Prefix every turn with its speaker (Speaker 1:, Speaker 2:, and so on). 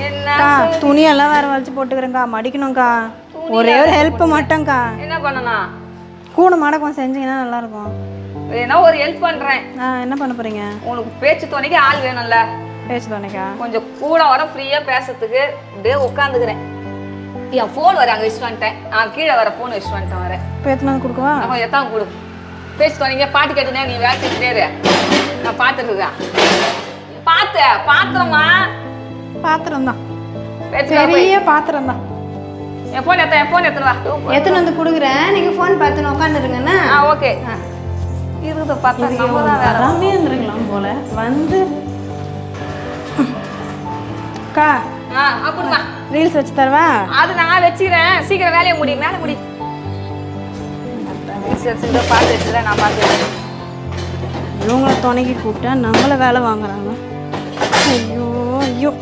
Speaker 1: அக்கா துணியெல்லாம் வேற வலிச்சு போட்டுக்கிறேங்க்கா, மடிக்கணும்க்கா. ஒரே ஒரு ஹெல்ப் மட்டும்க்கா.
Speaker 2: என்ன பண்ணணும்?
Speaker 1: கூட மாடக்கம் செஞ்சீங்கன்னா நல்லா இருக்கும்.
Speaker 2: ஏன்னா ஒரு ஹெல்ப் பண்றேன்.
Speaker 1: என்ன பண்ண போறீங்க?
Speaker 2: உனக்கு பேச்சு துணைக்கு ஆள் வேணும்ல.
Speaker 1: பேச்சு துணைக்கா? கொஞ்சம்
Speaker 2: கூட வர ஃப்ரீயா பேசுறதுக்கு அப்படியே உட்காந்துக்கிறேன். என் ஃபோன் வர அங்கே வச்சுட்டு வந்துட்டேன். நான் கீழே வர ஃபோன் வச்சுட்டு வந்துட்டேன். வரேன்.
Speaker 1: இப்போ எத்தனை கொடுக்குவா?
Speaker 2: அப்போ எத்தான் கொடு. பேச்சு துணைங்க பாட்டு கேட்டுனே நீ வேலை கேட்டுட்டே நான் பார்த்துட்டு இருக்கேன். பாத்திரமா?
Speaker 1: பாத்திரம் தான், பெரிய பாத்திரம் தான்.
Speaker 2: என் ஃபோன் எத்தனை வா.
Speaker 1: எத்தனை வந்து கொடுக்குறேன், நீங்க ஃபோன் பார்த்துன்னு உட்காந்துருங்கண்ணா.
Speaker 2: ஓகே. இருக்குது பார்த்தா நம்ம தான்
Speaker 1: வராமே இருந்துருக்கலாம் போல வந்து. அக்கா
Speaker 2: அப்படிமா
Speaker 1: ரீல்ஸ் வச்சு தரவா?
Speaker 2: அது நான் வச்சுக்கிறேன். சீக்கிரம் வேலையை முடி, மேலே முடி. பார்த்து வச்சுதான் நான் பார்த்துக்கிறேன்.
Speaker 1: இவங்களை துணைக்கு கூப்பிட்டா நம்மளை வேலை வாங்குறாங்க. ஐயோ ஐயோ.